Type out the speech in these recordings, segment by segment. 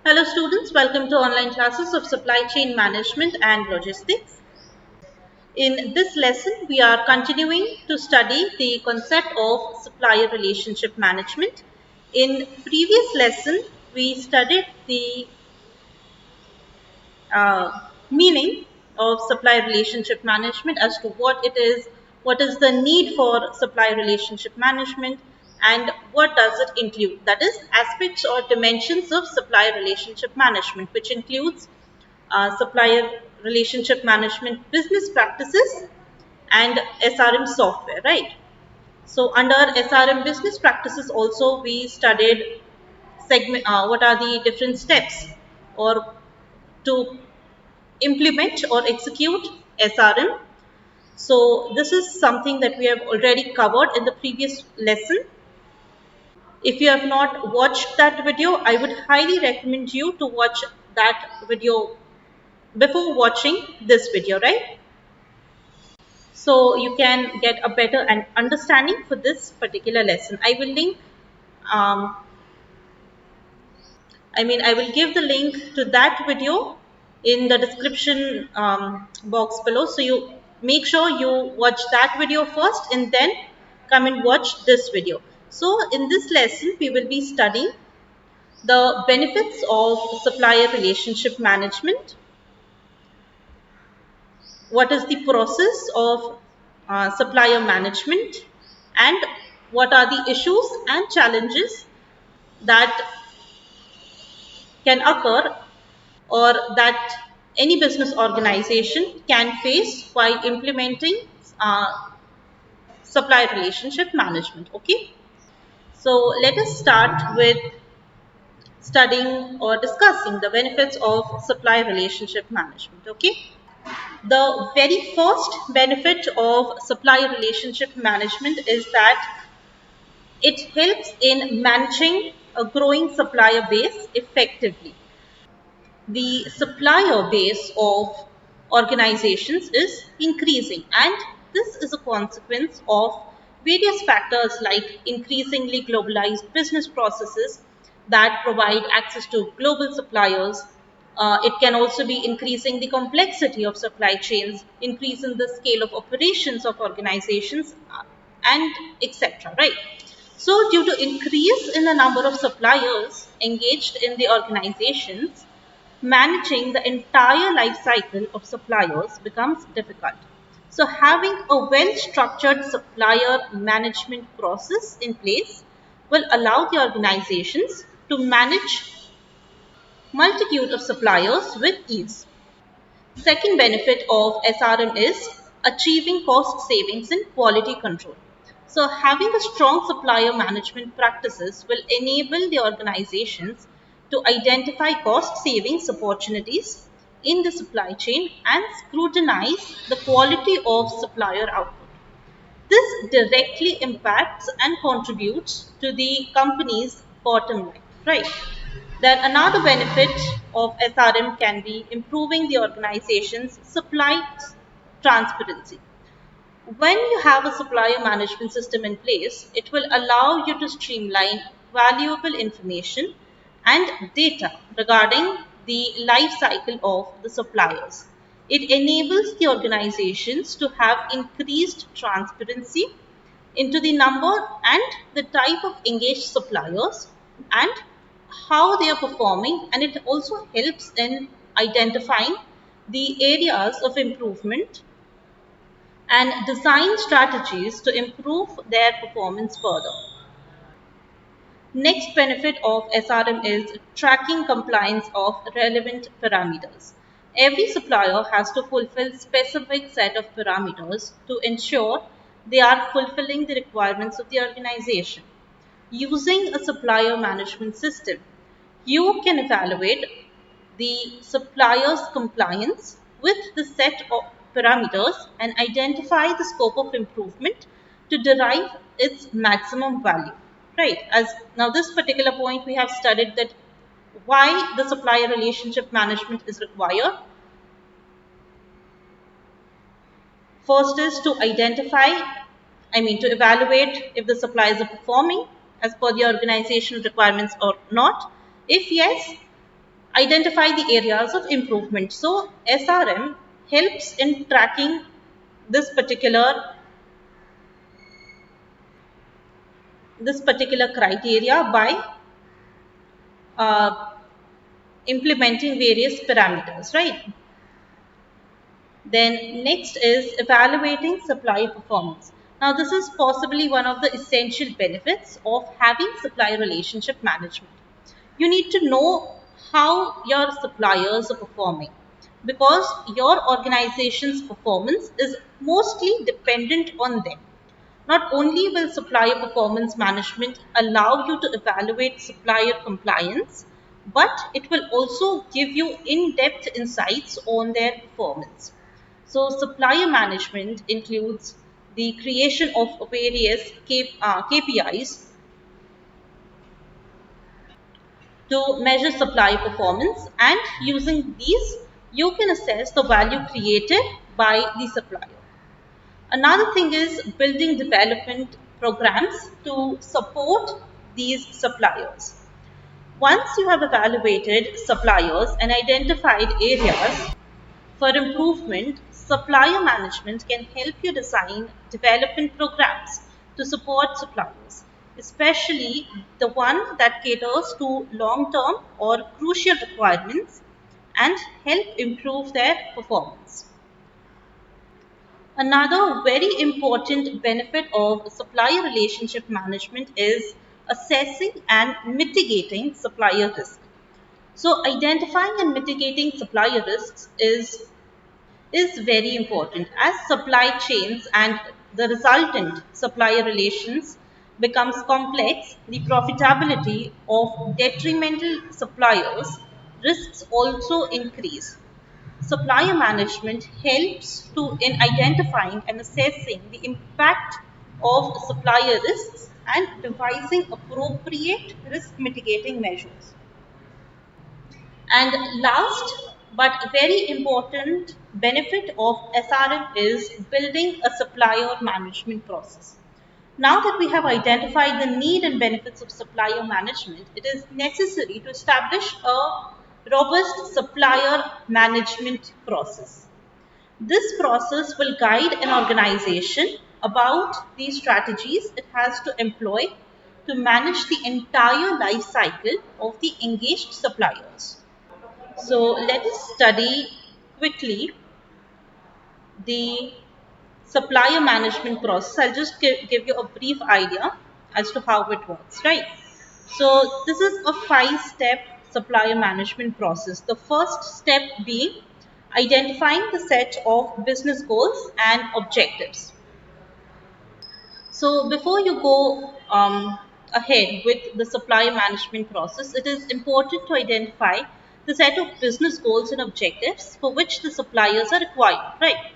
Hello students, welcome to online classes of supply chain management and logistics. In this lesson, we are continuing to study the concept of supplier relationship management. In previous lesson, we studied the meaning of supplier relationship management as to what it is, what is the need for supplier relationship management, and what does it include. That is, aspects or dimensions of supplier relationship management, which includes supplier relationship management business practices and SRM software, right? So under SRM business practices also we studied what are the different steps or to implement or execute SRM. So this is something that we have already covered in the previous lesson. If you have not watched that video, I would highly recommend you to watch that video before watching this video, right? So you can get a better understanding for this particular lesson. Um, I will give the link to that video in the description box below. So you make sure you watch that video first and then come and watch this video. So in this lesson, we will be studying the benefits of supplier relationship management, what is the process of supplier management, and what are the issues and challenges that can occur or that any business organization can face while implementing uh, supply relationship management. Okay, so let us start with studying or discussing the benefits of supply relationship management. Okay, the very first benefit of supply relationship management is that it helps in managing a growing supplier base effectively. The supplier base of organizations is increasing, and this is a consequence of various factors like increasingly globalized business processes that provide access to global suppliers. It can also be increasing the complexity of supply chains, increasing the scale of operations of organizations, and etc. Right? So, due to increase in the number of suppliers engaged in the organizations, managing the entire life cycle of suppliers becomes difficult. So, having a well structured supplier management process in place will allow the organizations to manage multitude of suppliers with ease. Second benefit of SRM is achieving cost savings and quality control. So having a strong supplier management practices will enable the organizations to identify cost savings opportunities in the supply chain and scrutinize the quality of supplier output. This directly impacts and contributes to the company's bottom line, right? Then another benefit of SRM can be improving the organization's supply transparency. When you have a supplier management system in place, it will allow you to streamline valuable information and data regarding the life cycle of the suppliers. It enables the organizations to have increased transparency into the number and the type of engaged suppliers and how they are performing, and it also helps in identifying the areas of improvement and design strategies to improve their performance further. Next benefit of SRM is tracking compliance of relevant parameters. Every supplier has to fulfill specific set of parameters to ensure they are fulfilling the requirements of the organization. Using a supplier management system, you can evaluate the supplier's compliance with the set of parameters and identify the scope of improvement to derive its maximum value. Right, as now this particular point we have studied that why the supplier relationship management is required. First is to to evaluate if the suppliers are performing as per the organizational requirements or not. If yes, identify the areas of improvement. So SRM helps in tracking this particular criteria by uh, implementing various parameters, right? Then next is evaluating supplier performance. Now this is possibly one of the essential benefits of having supplier relationship management. You need to know how your suppliers are performing because your organization's performance is mostly dependent on them. Not only will supplier performance management allow you to evaluate supplier compliance, but it will also give you in-depth insights on their performance. So supplier management includes the creation of various KPIs to measure supply performance, and using these you can assess the value created by the supplier. Another thing is building development programs to support these suppliers. Once you have evaluated suppliers and identified areas for improvement, supplier management can help you design development programs to support suppliers, especially the one that caters to long-term or crucial requirements and help improve their performance. Another very important benefit of supplier relationship management is assessing and mitigating supplier risk. So, identifying and mitigating supplier risks is very important as supply chains and the resultant supplier relations becomes complex. The profitability of detrimental suppliers risks also increase. Supplier management helps to in identifying and assessing the impact of supplier risks and devising appropriate risk mitigating measures. And last but very important benefit of SRM is building a supplier management process. Now that we have identified the need and benefits of supplier management, it is necessary to establish a robust supplier management process. This process will guide an organization about the strategies it has to employ to manage the entire life cycle of the engaged suppliers. So let us study quickly the supplier management process. I'll just give you a brief idea as to how it works, right? So this is a 5-step supplier management process. The first step being identifying the set of business goals and objectives. So before you go ahead with the supply management process, it is important to identify the set of business goals and objectives for which the suppliers are required, right?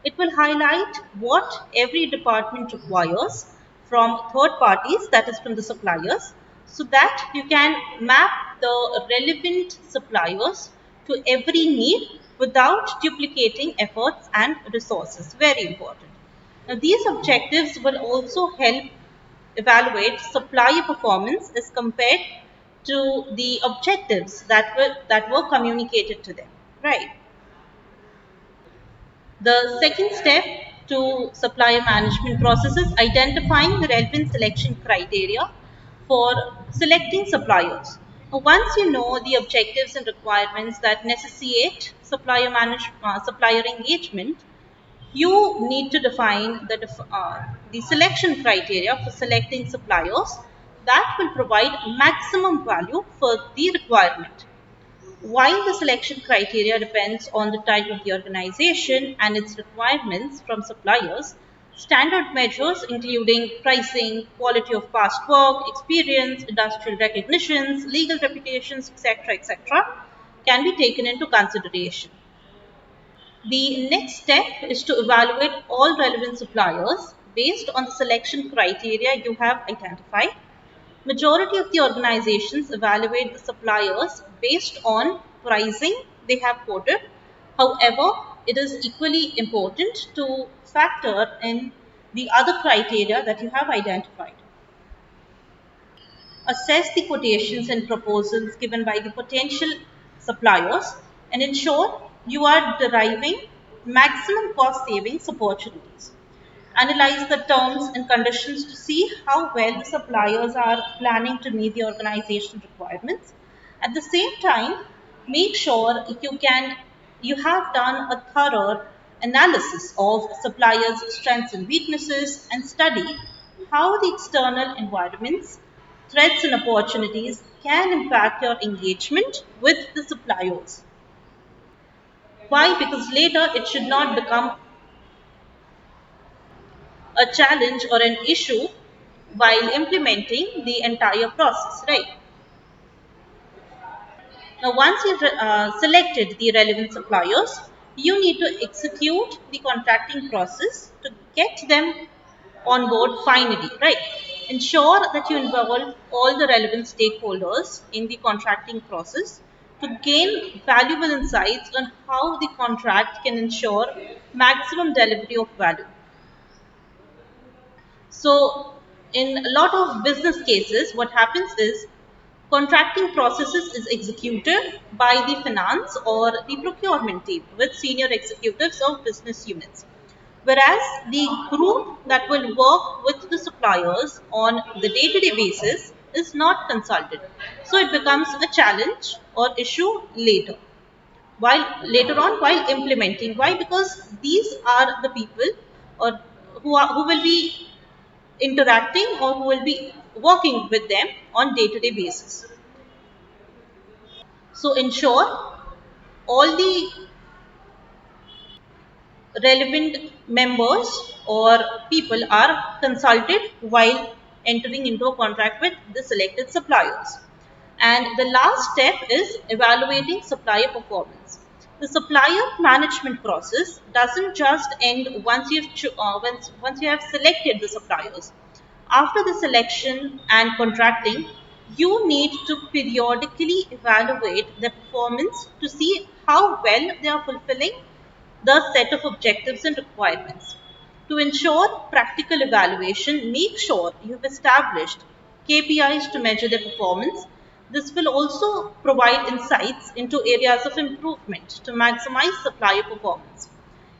It will highlight what every department requires from third parties, that is from the suppliers, so that you can map the relevant suppliers to every need without duplicating efforts and resources. Very important. Now, these objectives will also help evaluate supplier performance as compared to the objectives that were communicated to them. Right. The second step to supplier management process is identifying the relevant selection criteria for selecting suppliers. Now, once you know the objectives and requirements that necessitate supplier engagement, you need to define the selection criteria for selecting suppliers that will provide maximum value for the requirement. While the selection criteria depends on the type of the organization and its requirements from suppliers, standard measures including pricing, quality of past work, experience, industrial recognitions, legal reputations, etc., can be taken into consideration. The next step is to evaluate all relevant suppliers based on the selection criteria you have identified. Majority of the organizations evaluate the suppliers based on pricing they have quoted. However, it is equally important to factor in the other criteria that you have identified. Assess the quotations and proposals given by the potential suppliers and ensure you are deriving maximum cost savings opportunities. Analyze the terms and conditions to see how well the suppliers are planning to meet the organization requirements. At the same time, make sure you have done a thorough analysis of suppliers' strengths and weaknesses and study how the external environments, threats and opportunities can impact your engagement with the suppliers. Why? Because later it should not become a challenge or an issue while implementing the entire process, right? Now, once you've selected the relevant suppliers, you need to execute the contracting process to get them on board finally, right? Ensure that you involve all the relevant stakeholders in the contracting process to gain valuable insights on how the contract can ensure maximum delivery of value. So, in a lot of business cases, what happens is contracting processes is executed by the finance or the procurement team with senior executives of business units. Whereas the group that will work with the suppliers on the day-to-day basis is not consulted. So it becomes a challenge or issue later on while implementing. Why? Because these are the people or who will be interacting or who will be working with them on day-to-day basis. So ensure all the relevant members or people are consulted while entering into a contract with the selected suppliers. And the last step is evaluating supplier performance. The supplier management process doesn't just end once you have selected the suppliers. After the selection and contracting, you need to periodically evaluate their performance to see how well they are fulfilling the set of objectives and requirements. To ensure practical evaluation, make sure you've established KPIs to measure their performance. This will also provide insights into areas of improvement to maximize supplier performance.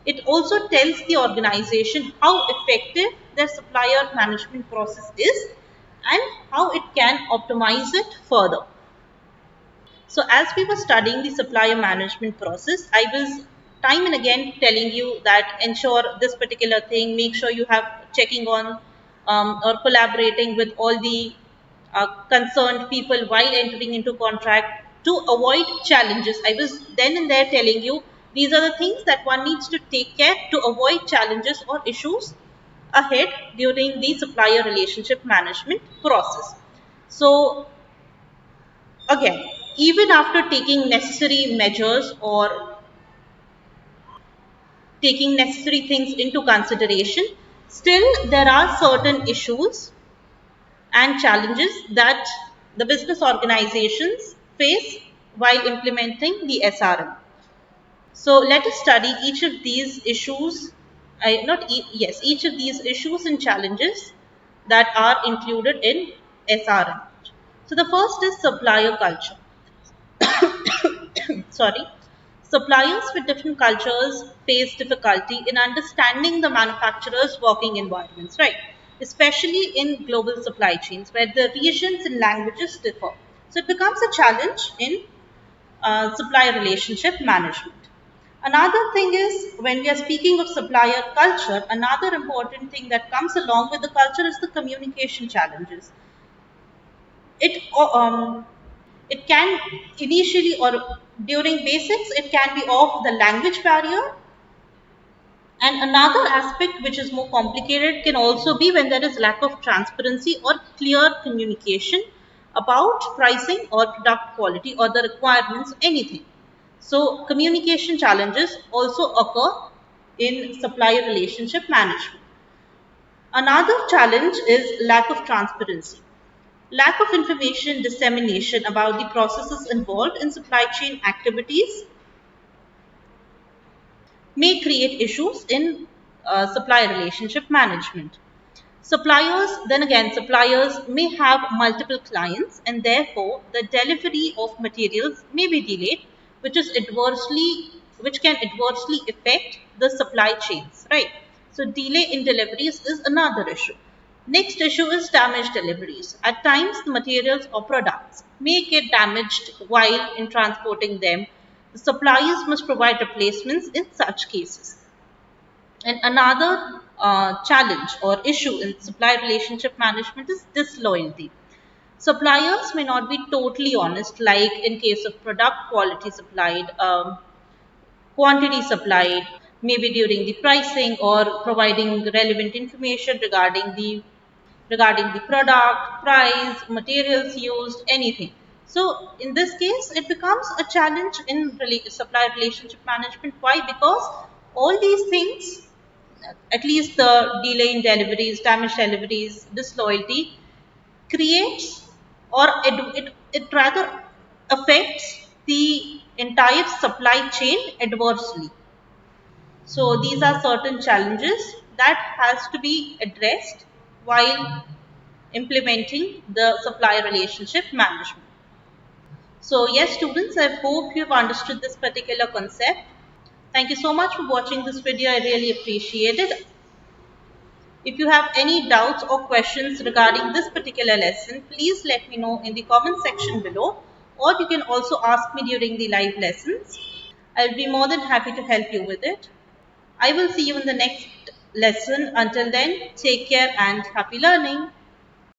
It also tells the organization how effective their supplier management process is and how it can optimize it further. So, as we were studying the supplier management process, I was time and again telling you that ensure this particular thing, make sure you have checking on or collaborating with all the concerned people while entering into contract to avoid challenges. I was then and there telling you these are the things that one needs to take care to avoid challenges or issues ahead during the supplier relationship management process. So, again, even after taking necessary measures or taking necessary things into consideration, still there are certain issues and challenges that the business organizations face while implementing the SRM. So let us study each of these issues, not e- yes, each of these issues and challenges that are included in SRM. So the first is supplier culture. Sorry, suppliers with different cultures face difficulty in understanding the manufacturer's working environments, right? Especially in global supply chains where the regions and languages differ. So it becomes a challenge in supplier relationship management. Another thing is when we are speaking of supplier culture, another important thing that comes along with the culture is the communication challenges. It it can initially or during basics it can be of the language barrier, and another aspect which is more complicated can also be when there is lack of transparency or clear communication about pricing or product quality or the requirements anything. So communication challenges also occur in supplier relationship management. Another challenge is lack of transparency. Lack of information dissemination about the processes involved in supply chain activities may create issues in supplier relationship management. Suppliers may have multiple clients and therefore the delivery of materials may be delayed which can adversely affect the supply chains, right? So delay in deliveries is another issue. Next issue is damaged deliveries. At times, the materials or products may get damaged while in transporting them. The suppliers must provide replacements in such cases. And another challenge or issue in supply relationship management is disloyalty. Suppliers may not be totally honest, like in case of product quality supplied, quantity supplied, maybe during the pricing or providing relevant information regarding the product, price, materials used, anything. So in this case, it becomes a challenge in supply relationship management. Why? Because all these things, at least the delay in deliveries, damaged deliveries, disloyalty, creates or it rather affects the entire supply chain adversely. So these are certain challenges that has to be addressed while implementing the supply relationship management. So yes, students, I hope you've understood this particular concept. Thank you so much for watching this video. I really appreciate it. If you have any doubts or questions regarding this particular lesson, please let me know in the comment section below, or you can also ask me during the live lessons. I'll be more than happy to help you with it. I will see you in the next lesson. Until then, take care and happy learning.